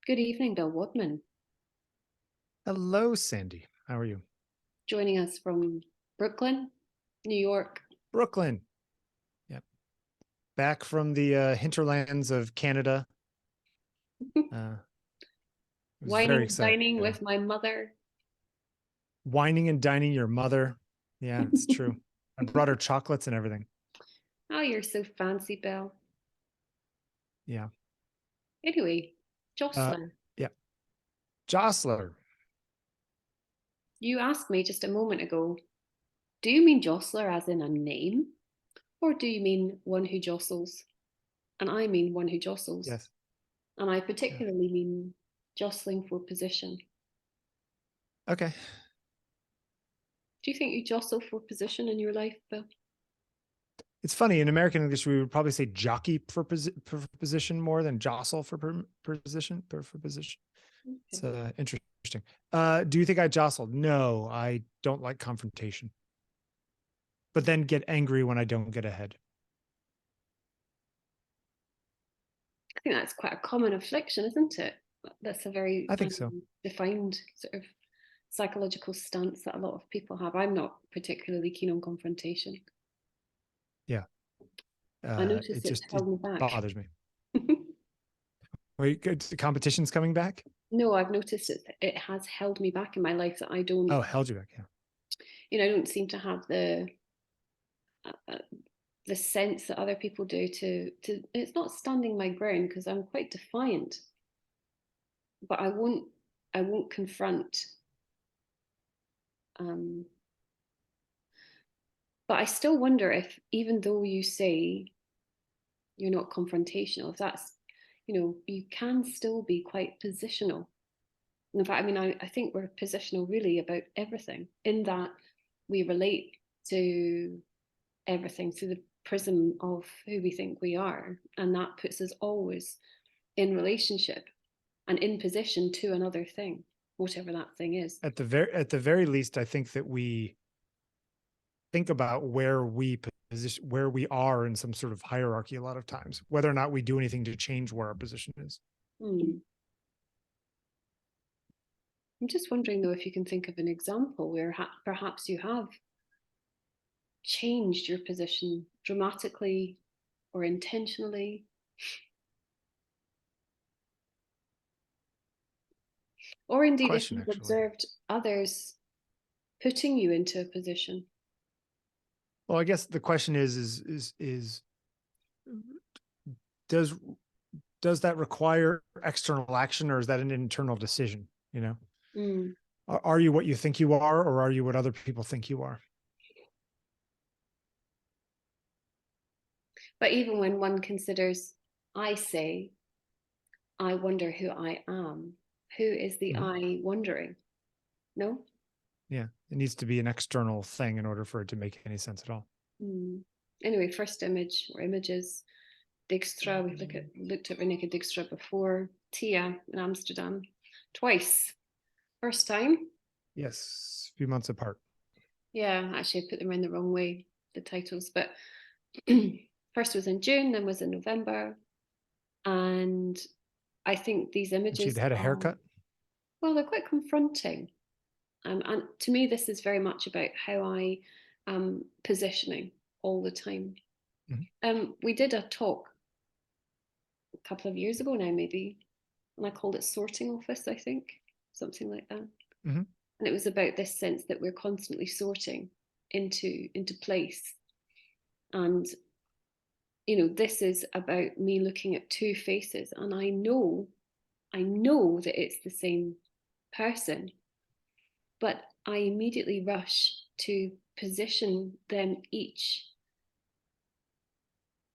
Good evening, Bill Wadman, Hello, Sandy. How are you? joining us from Brooklyn, New York. Brooklyn. Yep. Back from the hinterlands of Canada. Uh, it was Wining very and dining exciting. with my mother. Wining and dining your mother. Yeah, it's true. I brought her chocolates and everything. Oh, you're so fancy, Bill. Yeah. Anyway, Uh, Jostler, yeah. Jostler. you asked me just a moment ago, do you mean Jostler as in a name? Or do you mean one who jostles? And I mean one who jostles. Yes. And I Yeah. particularly mean jostling for position. Okay. Do you think you jostle for position in your life, Bill? It's funny in American English we would probably say jockey for position more than jostle for position for position. It's Okay. interesting. Do you think I jostled? No, I don't like confrontation. But then get angry when I don't get ahead. I think that's quite a common affliction, isn't it? That's a very I think so. defined sort of psychological stance that a lot of people have. I'm not particularly keen on confrontation. Yeah. I notice it's It held me back. bothers me. Wait, competition's coming back? No, I've noticed it has held me back in my life that I don't, Oh, held you back. Yeah. I don't seem to have uh, the sense that other people do to. It's not standing my ground because I'm quite defiant, but I won't confront. Um, but I still wonder if, even though you say you're not confrontational, if that's, you can still be quite positional. In fact, I mean, I think we're positional really about everything, in that we relate to everything through the prism of who we think we are. And that puts us always in relationship and in position to another thing, whatever that thing is. At the very least, I think that we think about where we are in some sort of hierarchy a lot of times, whether or not we do anything to change where our position is. Hmm. I'm just wondering, though, if you can think of an example where perhaps you have changed your position dramatically or intentionally, or Good indeed if question, you've actually. observed others putting you into a position. Well, I guess the question is does does that require external action or is that an internal decision? You know, Mm. are you what you think you are, or are you what other people think you are? But even when one considers, I say, I wonder who I am, who is the Mm-hmm. I wondering? No? Yeah, it needs to be an external thing in order for it to make any sense at all. Mm. Anyway, first image or images. Dijkstra, we've looked at Rineke Dijkstra before. Tia in Amsterdam, twice. First time, Yes, a few months apart. yeah, actually I put them in the wrong way, the titles, but first was in June, then was in November. And I think these And she'd images had a are, haircut. well, they're quite confronting. And to me, this is very much about how I am positioning all the time. Mm-hmm. We did a talk a couple of years ago now, maybe, and I called it Sorting Office, I think, something like that. Mm-hmm. And it was about this sense that we're constantly sorting into place. And this is about me looking at two faces, and I know that it's the same person, but I immediately rush to position them each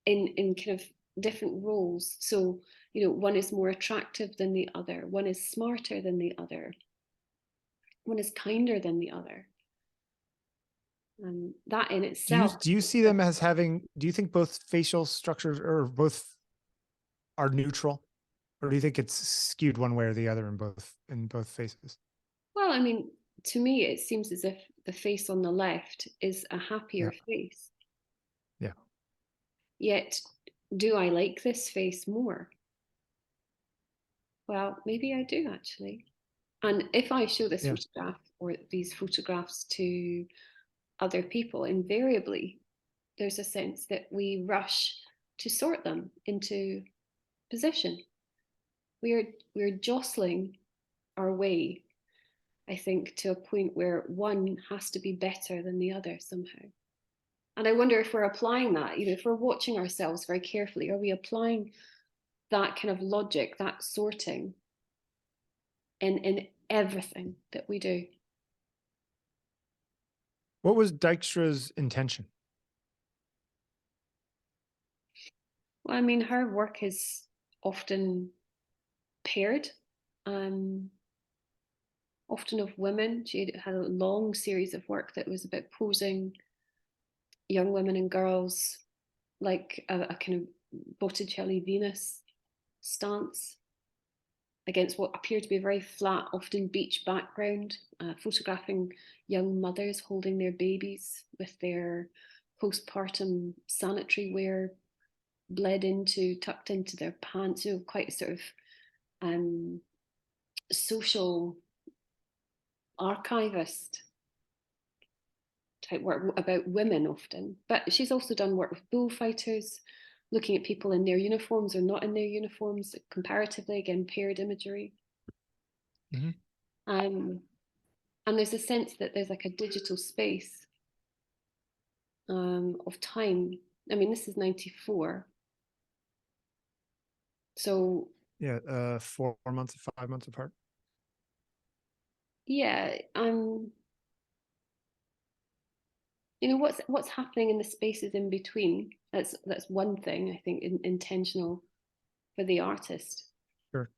in kind of different roles. So, one is more attractive than the other, one is smarter than the other, one is kinder than the other. And that in itself, Do you see them as having? Do you think both facial structures or both are neutral, or do you think it's skewed one way or the other in both faces? well, I mean, to me, it seems as if the face on the left is a Yeah, happier face. yeah. Yet, do I like this face more? Well, maybe I do actually. And if I show this Yeah. photograph or these photographs to other people, invariably there's a sense that we rush to sort them into position. We're jostling our way, I think, to a point where one has to be better than the other somehow. And I wonder if we're applying that, if we're watching ourselves very carefully, are we applying that kind of logic, that sorting in everything that we do? What was Dijkstra's intention? Well, I mean, her work is often paired, um, often of women. She had a long series of work that was about posing young women and girls like a kind of Botticelli Venus stance against what appeared to be a very flat, often beach background, photographing young mothers holding their babies with their postpartum sanitary wear tucked into their pants, quite sort of social archivist type work about women often. But she's also done work with bullfighters, looking at people in their uniforms or not in their uniforms, comparatively, again, paired imagery. Mm-hmm. And there's a sense that there's like a digital space of time. I mean, this is 94. So yeah, 4 months, 5 months apart. Yeah, what's happening in the spaces in between. That's one thing I think intentional for the artist. Sure.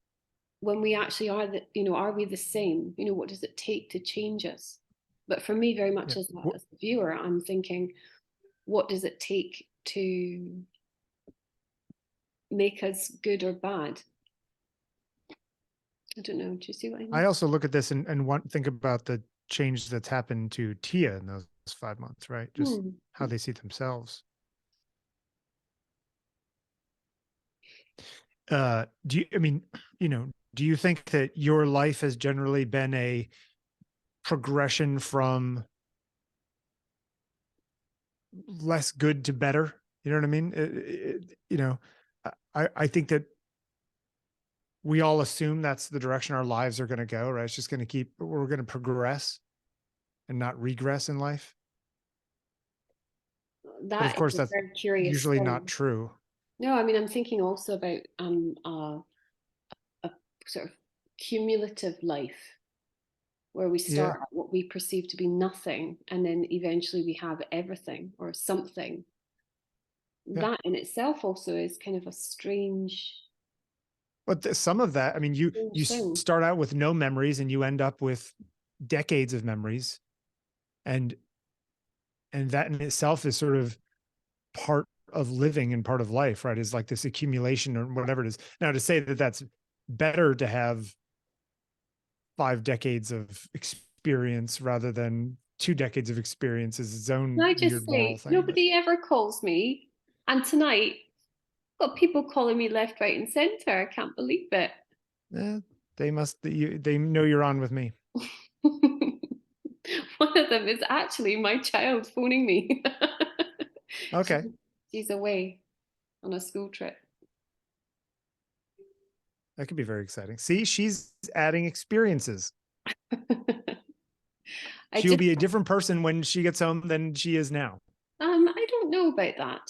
When we actually are we the same? What does it take to change us? But for me, very much Yeah. as a viewer, I'm thinking, what does it take to make us good or bad? I don't know. Do you see what I mean? I also look at this and think about the change that's happened to Tia in those 5 months, right? Just how they see themselves. Do you think that your life has generally been a progression from less good to better? You know what I mean? I think that we all assume that's the direction our lives are going to go, right? It's just going to we're going to progress and not regress in life. But of That course, is a that's very curious usually not thing. true. No, I mean, I'm thinking also about a sort of cumulative life where we Yeah. start at what we perceive to be nothing and then eventually we have everything or something. Yeah. That in itself also is kind of a strange But some of that, I mean, you thing. start out with no memories and you end up with decades of memories, and that in itself is sort of part of living and part of life, right? Is like this accumulation or whatever it is. Now, to say that that's better to have 5 decades of experience rather than 2 decades of experience is its Can own I just weird moral say, thing. But nobody ever calls me. And tonight, got people calling me left, right, and center. I can't believe it. they know you're on with me. One of them is actually my child phoning me. Okay. She's away on a school trip. That could be very exciting. See, she's adding experiences. She'll be a different person when she gets home than she is now. I don't know about that.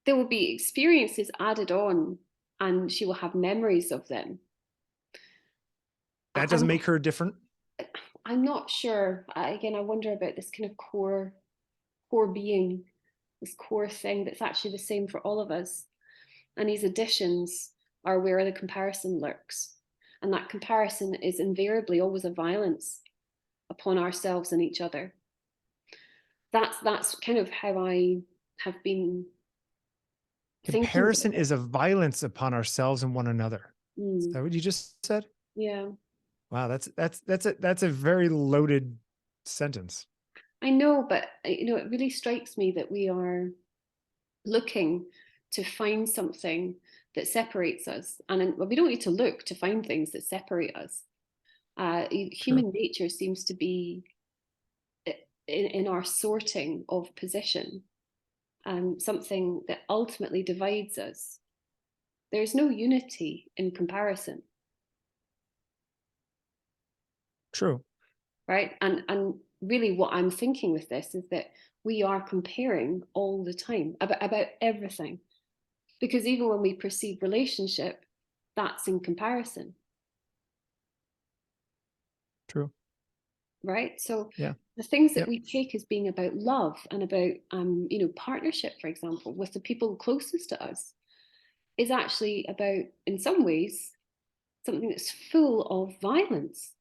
There will be experiences added on and she will have memories of them. That doesn't make her different. I'm not sure. Again, I wonder about this kind of core being, this core thing that's actually the same for all of us. And these additions are where the comparison lurks. And that comparison is invariably always a violence upon ourselves and each other. That's kind of how I have been Comparison is a violence upon ourselves and one another. Is that what you just said? Yeah. Wow, that's a very loaded sentence. I know, but it really strikes me that we are looking to find something that separates us. And well, we don't need to look to find things that separate us. Human nature seems to be in our sorting of position, something that ultimately divides us. There's no unity in comparison. True. Right? And really what I'm thinking with this is that we are comparing all the time about everything. Because even when we perceive relationship, that's in comparison. True. Right? So Yeah. the things that we take as being about love and about partnership, for example, with the people closest to us, is actually about, in some ways, something that's full of violence.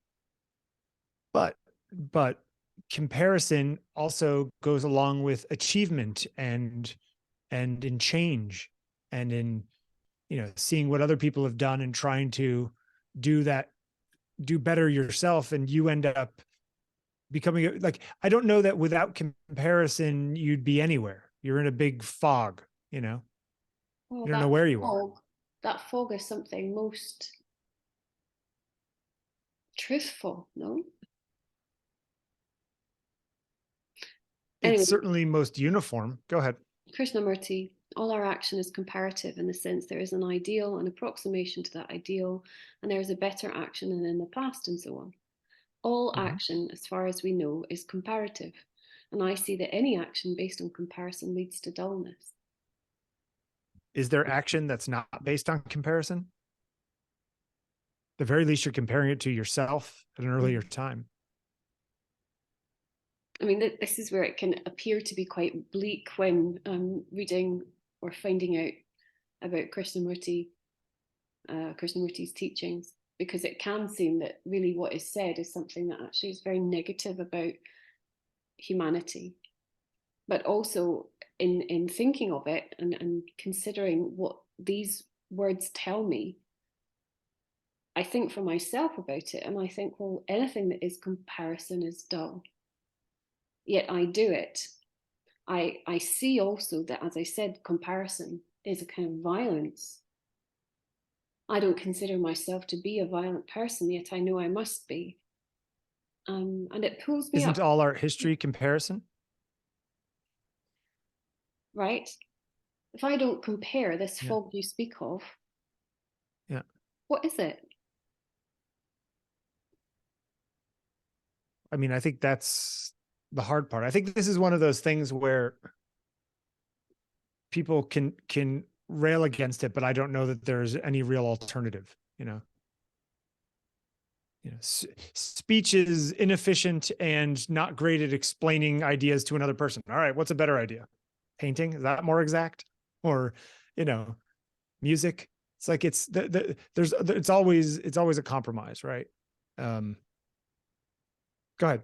But comparison also goes along with achievement and in change and in, seeing what other people have done and trying to do better yourself. And you end up becoming like, I don't know that without comparison, you'd be anywhere. You're in a big fog, you don't know where you are. That fog is something most truthful, no? It's Anyway, certainly most uniform. Go ahead. Krishnamurti, all our action is comparative in the sense there is an ideal, an approximation to that ideal, and there is a better action than in the past, and so on. All action, as far as we know, is comparative. And I see that any action based on comparison leads to dullness. Is there action that's not based on comparison? At the very least, you're comparing it to yourself at an earlier time. I mean, this is where it can appear to be quite bleak when reading or finding out about Krishnamurti's teachings, because it can seem that really what is said is something that actually is very negative about humanity. But also in thinking of it and considering what these words tell me, I think for myself about it, and I think, well, anything that is comparison is dull. Yet I do it. I see also that, as I said, comparison is a kind of violence. I don't consider myself to be a violent person, yet I know I must be. And it pulls me up. Isn't all art history comparison? Right? If I don't compare this fog you speak of, what is it? I mean, I think that's the hard part. I think this is one of those things where people can rail against it, but I don't know that there's any real alternative, speech is inefficient and not great at explaining ideas to another person. All right, what's a better idea? Painting? Is that more exact? Or, music? It's like it's always a compromise, right? Go ahead.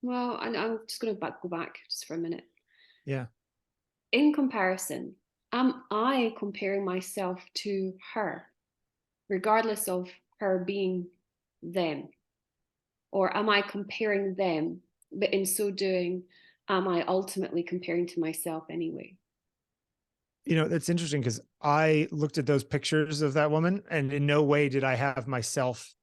Well, I'm just going to go back just for a minute. Yeah. In comparison, am I comparing myself to her, regardless of her being them? Or am I comparing them, but in so doing, am I ultimately comparing to myself anyway? That's interesting because I looked at those pictures of that woman and in no way did I have myself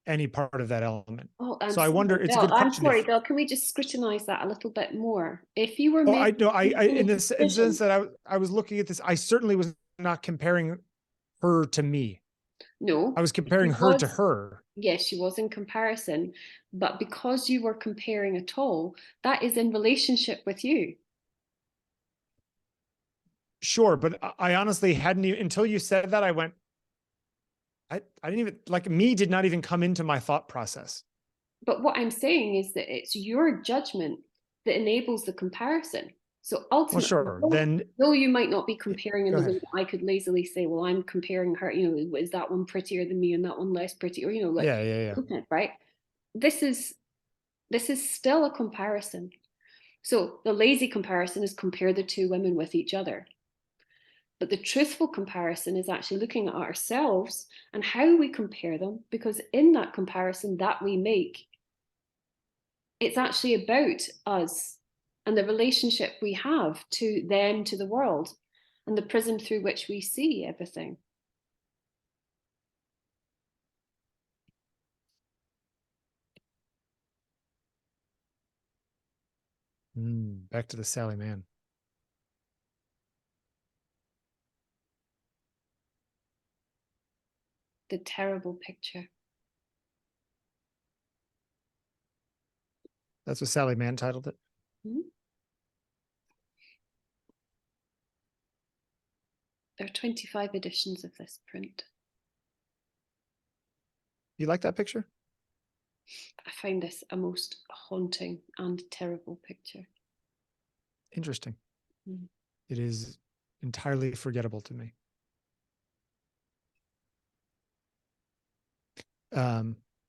any part of that element. Oh, so I wonder, it's a good I'm question. sorry, Bill, can we just scrutinize that a little bit more? If you were I know, I in the sense that I was looking at this, I certainly was not comparing her to me. No. I was comparing her to her. Yes, she was in comparison, but because you were comparing at all, that is in relationship with you. Sure, but I honestly hadn't even, until you said that, I went, I didn't even, like, me did not even come into my thought process. But what I'm saying is that it's your judgment that enables the comparison. So ultimately, well, sure. Then, though you might not be comparing in the way ahead. that I could lazily say, well, I'm comparing her, is that one prettier than me and that one less pretty? Or, like, yeah. Right? This is still a comparison. So the lazy comparison is compare the two women with each other. But the truthful comparison is actually looking at ourselves and how we compare them, because in that comparison that we make, it's actually about us and the relationship we have to them, to the world. and the prism through which we see everything. Back to the Sally Mann. The terrible picture. That's what Sally Mann titled it. Mm-hmm. There are 25 editions of this print. You like that picture? I find this a most haunting and terrible picture. Interesting. Mm. It is entirely forgettable to me.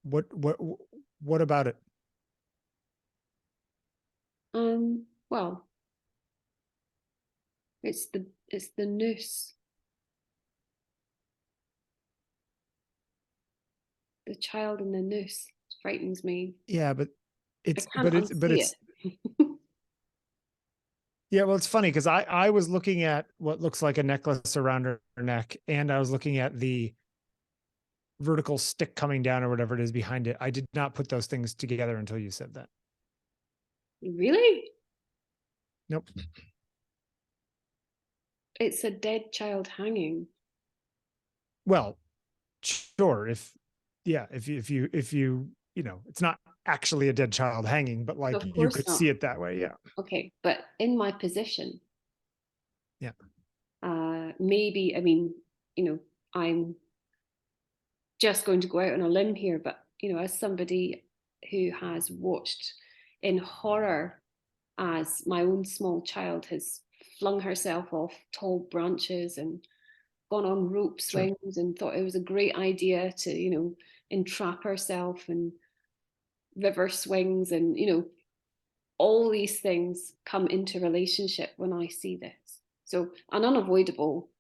What about it? Well, it's the noose. The child in the noose frightens me. Yeah, but I can't unsee it. Yeah, well, it's funny because I was looking at what looks like a necklace around her neck, and I was looking at the vertical stick coming down or whatever it is behind it. I did not put those things together until you said that. Really? Nope. It's a dead child hanging. Well, sure. If you it's not actually a dead child hanging, but like Of you course could not. see it that way. Yeah. Okay, but in my position, Yeah. maybe, I mean, I'm just going to go out on a limb here, but as somebody who has watched in horror as my own small child has flung herself off tall branches and gone on rope swings, sure, and thought it was a great idea to entrap herself and river swings, and all these things come into relationship when I see this. So an unavoidable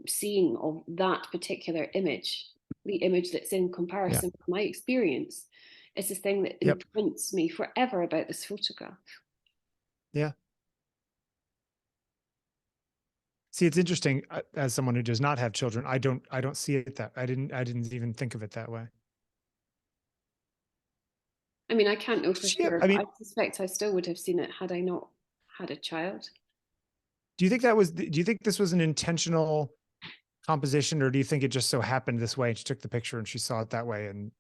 seeing of that particular image, the image that's in comparison with my experience, is the thing that imprints me forever about this photograph. Yeah. See, it's interesting. As someone who does not have children, I don't see it that I didn't even think of it that way. I mean, I can't know for sure, I mean, but I suspect I still would have seen it had I not had a child. Do you think this was an intentional composition, or do you think it just so happened this way and she took the picture and she saw it that way and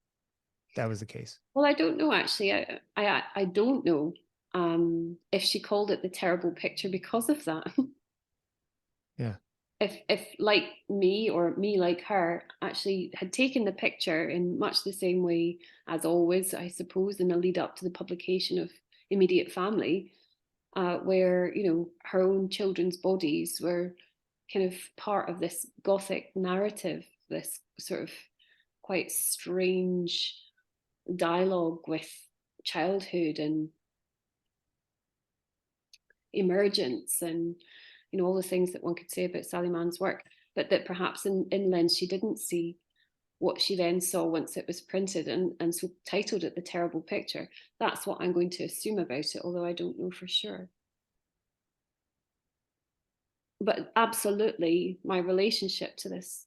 that was the case? Well, I don't know actually. I don't know if she called it the terrible picture because of that. Yeah. If like me or me like her actually had taken the picture in much the same way as always, I suppose, in the lead up to the publication of Immediate Family, where her own children's bodies were kind of part of this gothic narrative, this sort of quite strange dialogue with childhood and emergence, and all the things that one could say about Sally Mann's work, but that perhaps in lens she didn't see what she then saw once it was printed and so titled it the terrible picture. That's what I'm going to assume about it, although I don't know for sure. But absolutely, my relationship to this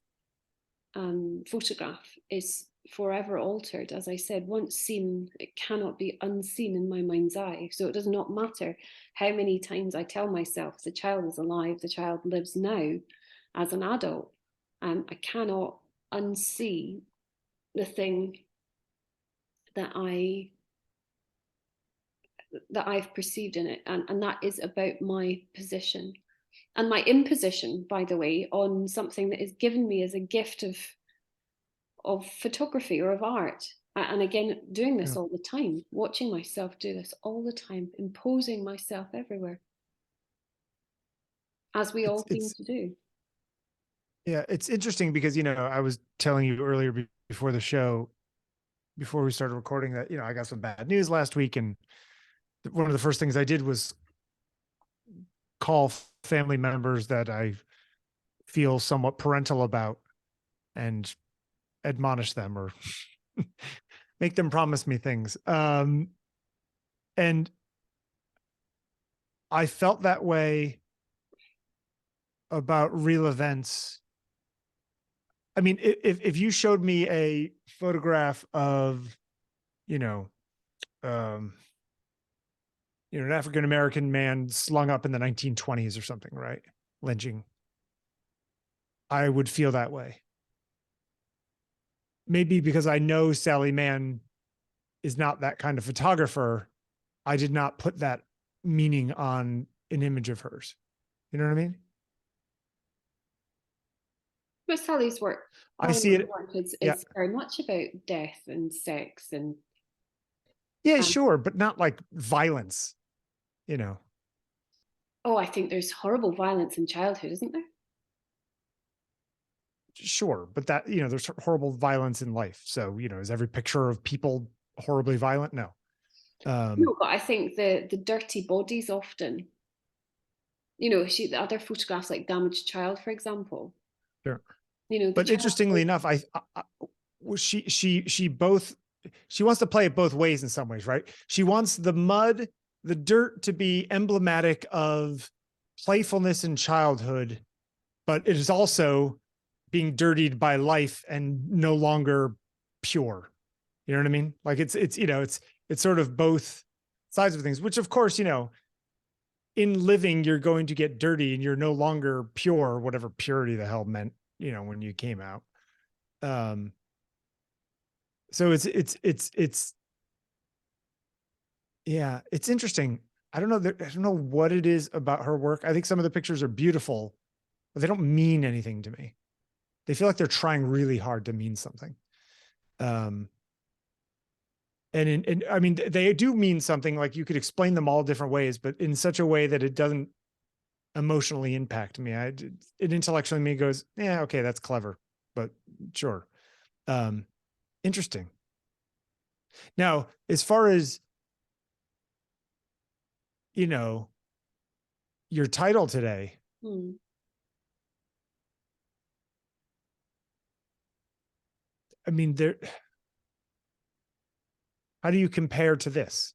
photograph is forever altered. As I said, once seen, it cannot be unseen in my mind's eye. So it does not matter how many times I tell myself the child is alive, the child lives now as an adult. I cannot unsee the thing that I've perceived in it, and that is about my position and my imposition, by the way, on something that is given me as a gift of photography or of art. And again, doing this all the time, watching myself do this all the time, imposing myself everywhere, as we all seem to do. Yeah, it's interesting because, I was telling you earlier before the show, before we started recording, that, I got some bad news last week. And one of the first things I did was call family members that I feel somewhat parental about and admonish them or make them promise me things. And I felt that way about real events. I mean, if you showed me a photograph of, you know, um, an African American man slung up in the 1920s or something, right? Lynching, I would feel that way. Maybe because I know Sally Mann is not that kind of photographer, I did not put that meaning on an image of hers. You know what I mean? But Sally's work, I see it. Yeah. is very much about death and sex and Yeah, sure. But not like violence, you know? oh, I think there's horrible violence in childhood, isn't there? Sure. But that, there's horrible violence in life. So, is every picture of people horribly violent? No. No, but I think the dirty bodies often, the other photographs like Damaged Child, for example. Sure. The But child. interestingly enough, she wants to play it both ways in some ways, right? She wants the mud, the dirt to be emblematic of playfulness in childhood, but it is also being dirtied by life and no longer pure. You know what I mean? Like it's sort of both sides of things, which of course, in living, you're going to get dirty and you're no longer pure, whatever purity the hell meant, when you came out. So it's yeah, it's interesting. I don't know what it is about her work. I think some of the pictures are beautiful, but they don't mean anything to me. They feel like they're trying really hard to mean something. And I mean, they do mean something. Like you could explain them all different ways, but in such a way that it doesn't emotionally impact me. It intellectually me goes, yeah, okay, that's clever, but sure. Interesting. Now, as far as, your title today, I mean, how do you compare to this?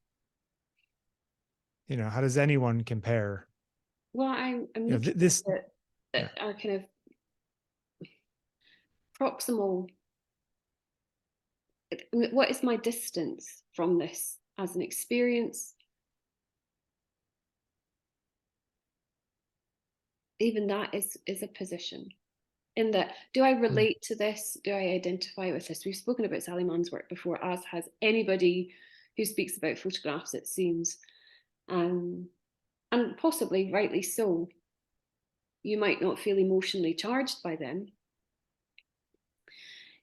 How does anyone compare? Well, I'm looking at a kind of proximal. What is my distance from this as an experience? Even that is a position. In that, do I relate to this? Do I identify with this? We've spoken about Sally Mann's work before, as has anybody who speaks about photographs, it seems. And possibly rightly so. You might not feel emotionally charged by them,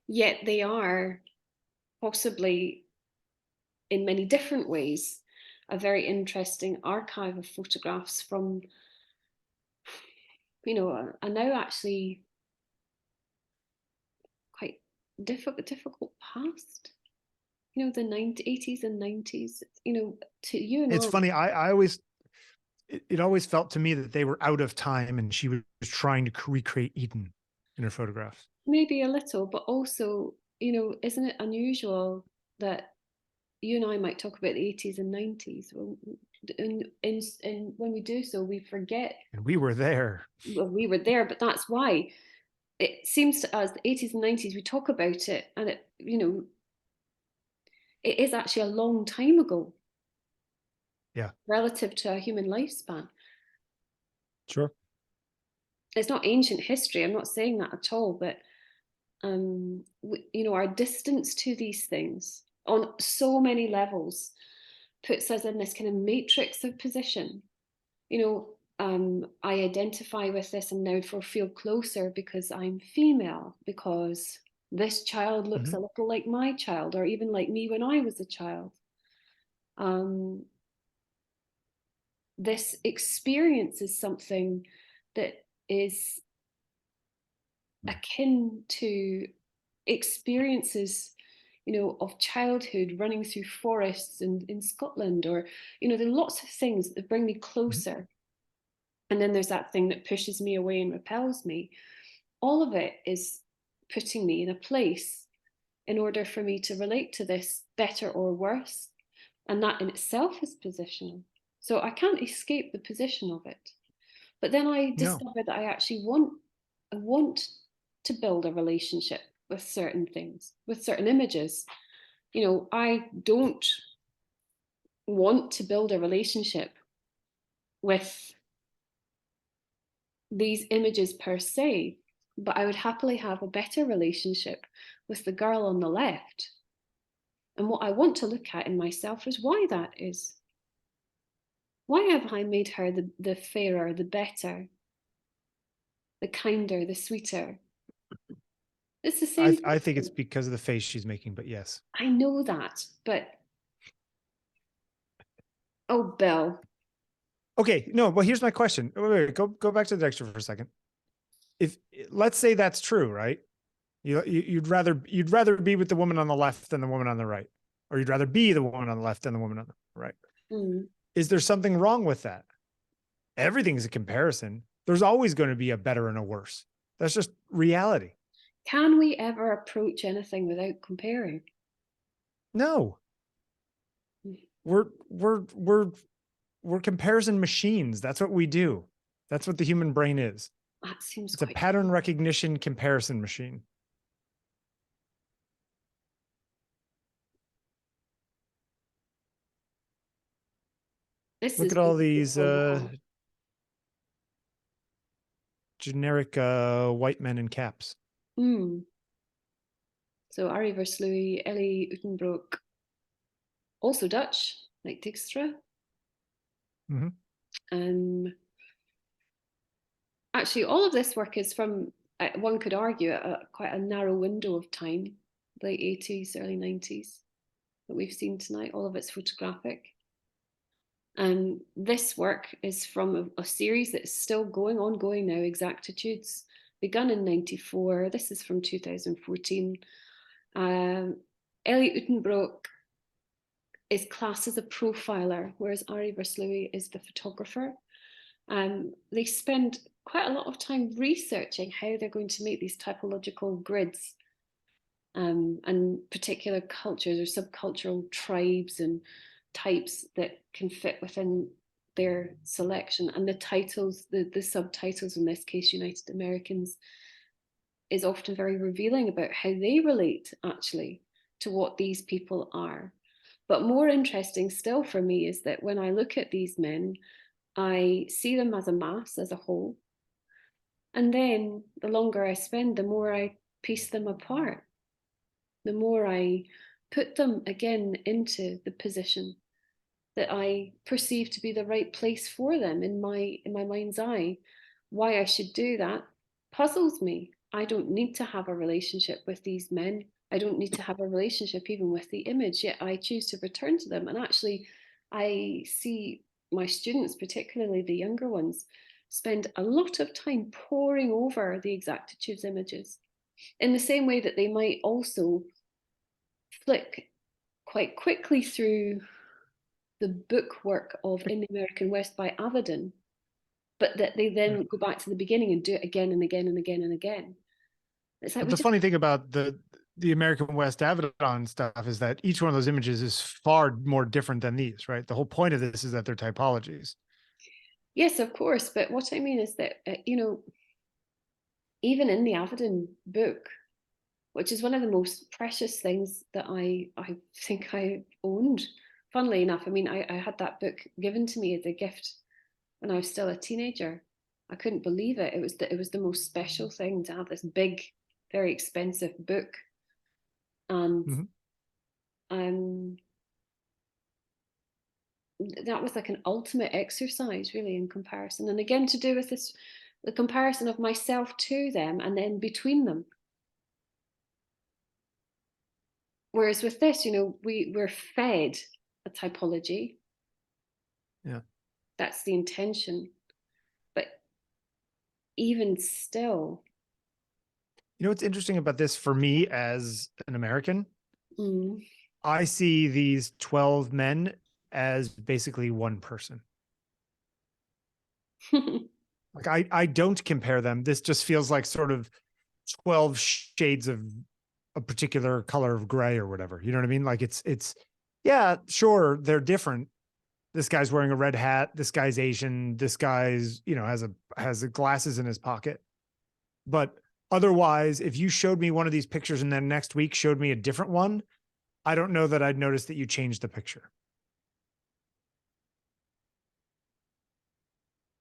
yet they are possibly, in many different ways, a very interesting archive of photographs from, a now actually quite difficult past. The 80s and 90s. To you and it's I. funny. It always felt to me that they were out of time, and she was trying to recreate Eden in her photographs. Maybe a little, but also, isn't it unusual that you and I might talk about the 80s and 90s? And when we do so, we forget. And we were there. Well, we were there, but that's why it seems to us the 80s and 90s, we talk about it, and it is actually a long time ago. Yeah. Relative to a human lifespan. Sure. It's not ancient history. I'm not saying that at all, but our distance to these things on so many levels puts us in this kind of matrix of position. I identify with this and now feel closer because I'm female, because this child looks a little like my child, or even like me when I was a child. This experience is something that is akin to experiences, of childhood running through forests in Scotland, or, there are lots of things that bring me closer. And then there's that thing that pushes me away and repels me. All of it is putting me in a place in order for me to relate to this better or worse. And that in itself is positional. So I can't escape the position of it. But then I No, discovered that I want to build a relationship with certain things, with certain images. I don't want to build a relationship with these images per se, but I would happily have a better relationship with the girl on the left. And what I want to look at in myself is why that is. Why have I made her the fairer, the better, the kinder, the sweeter? It's the same I think it's thing. because of the face she's making, but yes. I know that, but oh, Bill. Okay, no, well, here's my question. Wait, go back to the Dijkstra for a second. If let's say that's true, right? You'd rather be with the woman on the left than the woman on the right, or you'd rather be the woman on the left than the woman on the right. Mm. Is there something wrong with that? Everything's a comparison. There's always going to be a better and a worse. That's just reality. Can we ever approach anything without comparing? No, we're we're we're we're comparison machines. That's what we do. That's what the human brain is. That seems It's a quite. pattern recognition comparison machine. This Look is at all these a while. generic white men in caps. Mm. So Ari Verslui, Ellie Uyttenbroek, also Dutch, like Dijkstra. Mm-hmm. Actually, all of this work is from, one could argue, quite a narrow window of time, late 80s, early 90s, that we've seen tonight. All of it's photographic. And this work is from a series that is still ongoing now, Exactitudes, begun in 94. This is from 2014. Ellie Uyttenbroek is classed as a profiler, whereas Ari Verslui is the photographer. They spend quite a lot of time researching how they're going to make these typological grids, and particular cultures or subcultural tribes and types that can fit within their selection. And the titles, the subtitles, in this case, United Americans, is often very revealing about how they relate actually to what these people are. But more interesting still for me is that when I look at these men, I see them as a mass, as a whole. And then the longer I spend, the more I piece them apart, the more I put them again into the position that I perceive to be the right place for them in my mind's eye. Why I should do that puzzles me. I don't need to have a relationship with these men. I don't need to have a relationship even with the image, yet I choose to return to them. And actually, I see my students, particularly the younger ones, spend a lot of time poring over the Exactitudes images in the same way that they might also flick quite quickly through the book work of In the American West by Avedon, but that they then go back to the beginning and do it again and again and again and again. It's like But we the just. funny thing about the American West Avedon stuff is that each one of those images is far more different than these, right? The whole point of this is that they're typologies. Yes, of course, but what I mean is that even in the Avedon book, which is one of the most precious things that I think I owned. Funnily enough, I mean, I had that book given to me as a gift when I was still a teenager. I couldn't believe it. It was the most special thing to have this big, very expensive book, and Mm-hmm. um, that was like an ultimate exercise, really, in comparison. And again, to do with this, the comparison of myself to them, and then between them. Whereas with this, we're fed a typology. Yeah. That's the intention. But even still. You know what's interesting about this for me as an American? Mm. I see these 12 men as basically one person. Like I don't compare them. This just feels like sort of 12 shades of a particular color of gray or whatever. You know what I mean? Like it's yeah, sure, they're different, this guy's wearing a red hat, this guy's Asian, this guy's, you know, has glasses in his pocket. But otherwise, if you showed me one of these pictures and then next week showed me a different one, I don't know that I'd notice that you changed the picture.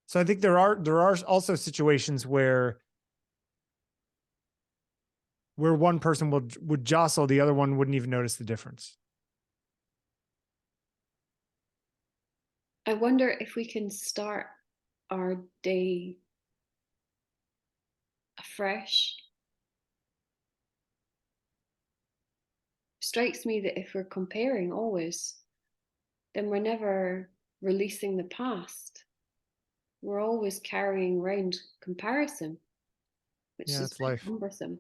So I think there are also situations where one person would jostle, the other one wouldn't even notice the difference. I wonder if we can start our day afresh. Strikes me that if we're comparing always, then we're never releasing the past. We're always carrying around comparison, which Yeah, is it's life. cumbersome.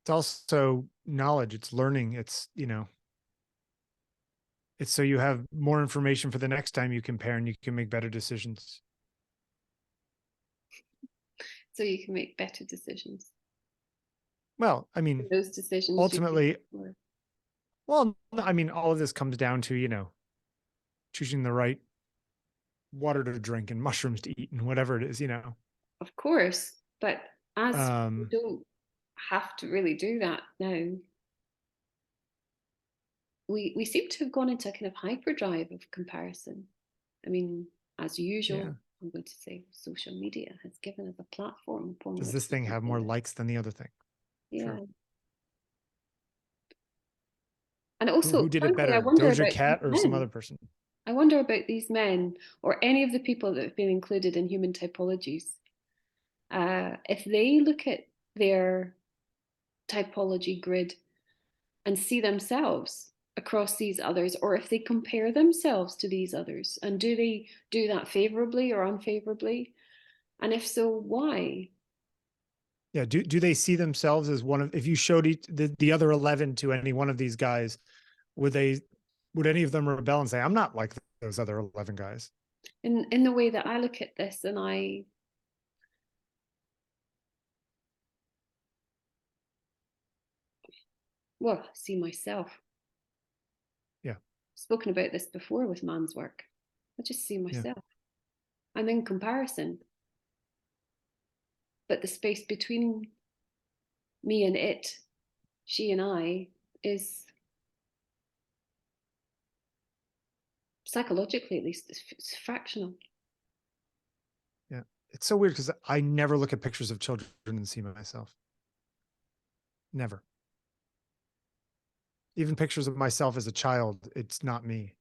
It's also knowledge. It's learning. It's, you know, it's so you have more information for the next time you compare and you can make better decisions. So you can make better decisions. Well, I mean, Those decisions ultimately, well, I mean, all of this comes down to, you know, choosing the right water to drink and mushrooms to eat and whatever it is, you know. of course, but as we Um, don't have to really do that now, we seem to have gone into a kind of hyperdrive of comparison. I mean, as usual, yeah. I'm going to say social media has given us a platform upon Does which this we thing can have do more this. likes than the other thing? Yeah. True. And also, Who did it frankly, I better, wonder Doja about these Cat or some men. other person? I wonder about these men or any of the people that have been included in human typologies. If they look at their typology grid and see themselves across these others, or if they compare themselves to these others, and do they do that favorably or unfavorably? And if so, why? Yeah. Do they see themselves as one of, if you showed the other 11 to any one of these guys, would any of them rebel and say, I'm not like those other 11 guys? In the way that I look at this, and see myself. Yeah. Spoken about this before with Mann's work. I just see Yeah. myself. I'm in comparison, but the space between me and it, she and I, is psychologically, at least, it's fractional. Yeah. It's so weird because I never look at pictures of children and see myself. Never. Even pictures of myself as a child, it's not me.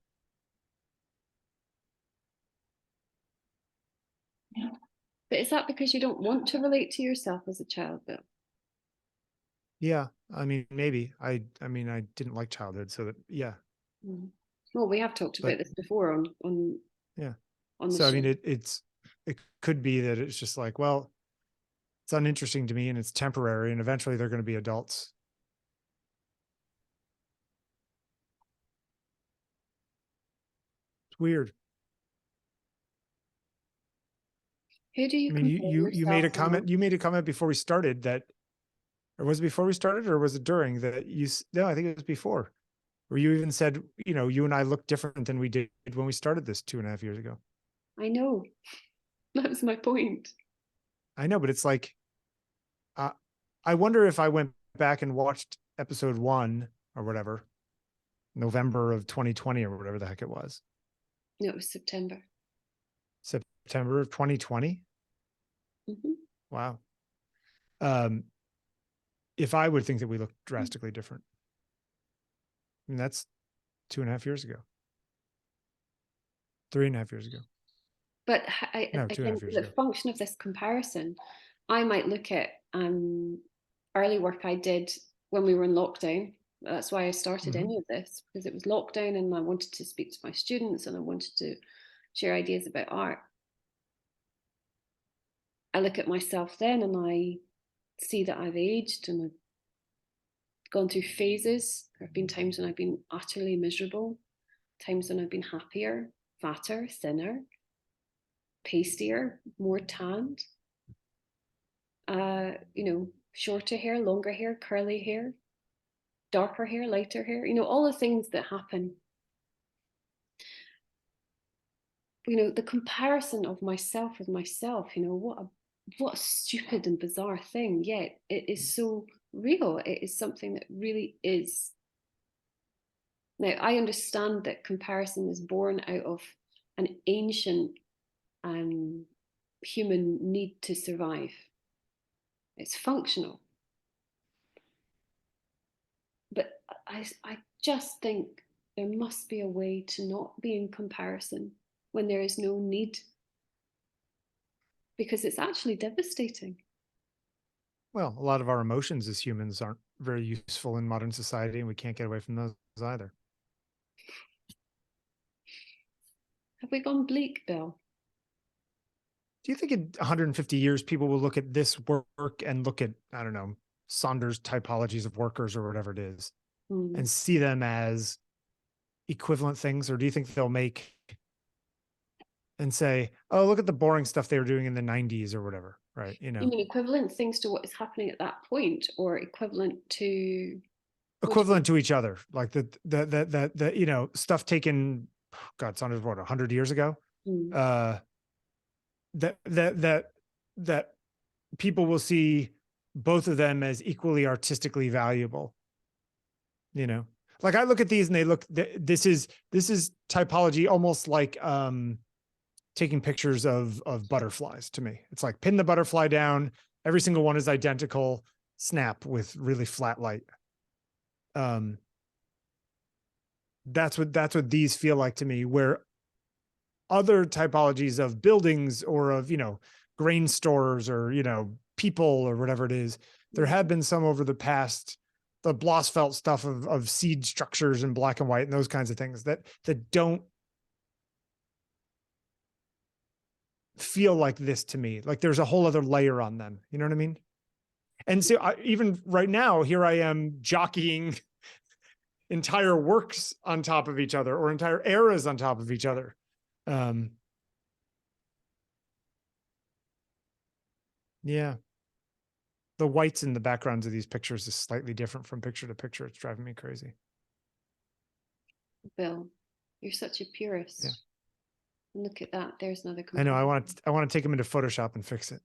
But is that because you don't want to relate to yourself as a child, though? Yeah. I mean, maybe. I mean, I didn't like childhood, so that, yeah. Mm. Well, we have talked But about this before yeah. on the So I show. mean, it could be that it's just like, well, it's uninteresting to me and it's temporary, and eventually they're going to be adults. It's weird. Who do you I mean, compare you made yourself a the most? comment. You made a comment before we started that, or was it before we started, or was it during that? No, I think it was before, where you even said, you know, you and I look different than we did when we started this 2.5 years ago. I know. That was my point. I know, but it's like, uh, I wonder if I went back and watched episode 1 or whatever, November of 2020 or whatever the heck it was, No, it was September. September of 2020. Mm-hmm. Wow. Um, if I would think that we look drastically different. I mean, that's 2.5 years ago, 3.5 years ago. But No, two and a again, half years the ago. function of this comparison, I might look at early work I did when we were in lockdown. That's why I started Mm-hmm. any of this, because it was lockdown and I wanted to speak to my students and I wanted to share ideas about art. I look at myself then and I see that I've aged and I've gone through phases. There have been times when I've been utterly miserable, times when I've been happier, fatter, thinner, pastier, more tanned. Shorter hair, longer hair, curly hair. darker hair, lighter hair, all the things that happen. The comparison of myself with myself, what a stupid and bizarre thing, yet it is so real. It is something that really is. Now, I understand that comparison is born out of an ancient human need to survive. It's functional. But I just think there must be a way to not be in comparison when there is no need, because it's actually devastating. Well, a lot of our emotions as humans aren't very useful in modern society, and we can't get away from those either. Have we gone bleak, Bill? Do you think in 150 years, people will look at this work and look at, I don't know, Saunders' typologies of workers or whatever it is, and see them as equivalent things? Or do you think they'll make and say, oh, look at the boring stuff they were doing in the 90s or whatever, right? You mean equivalent things to what is happening at that point, or equivalent to to each other, like the stuff taken, God, Saunders, what, 100 years ago? That people will see both of them as equally artistically valuable. Like I look at these and they look, this is typology, almost like taking pictures of butterflies to me. It's like pin the butterfly down. Every single one is identical, snap with really flat light. That's what these feel like to me, where other typologies of buildings or of, grain stores or, people or whatever it is, there have been some over the past, the Blossfeld stuff of seed structures in black and white and those kinds of things that don't feel like this to me. Like there's a whole other layer on them. You know what I mean? And so even right now, here I am jockeying entire works on top of each other or entire eras on top of each other. Yeah. The whites in the backgrounds of these pictures is slightly different from picture to picture. It's driving me crazy. Bill, you're such a purist. Yeah. Look at that. There's another comparison. I know. I want to take them into Photoshop and fix it.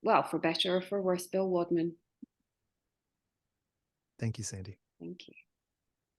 Well, for better or for worse, Bill Wadman. Thank you, Sandi. Thank you.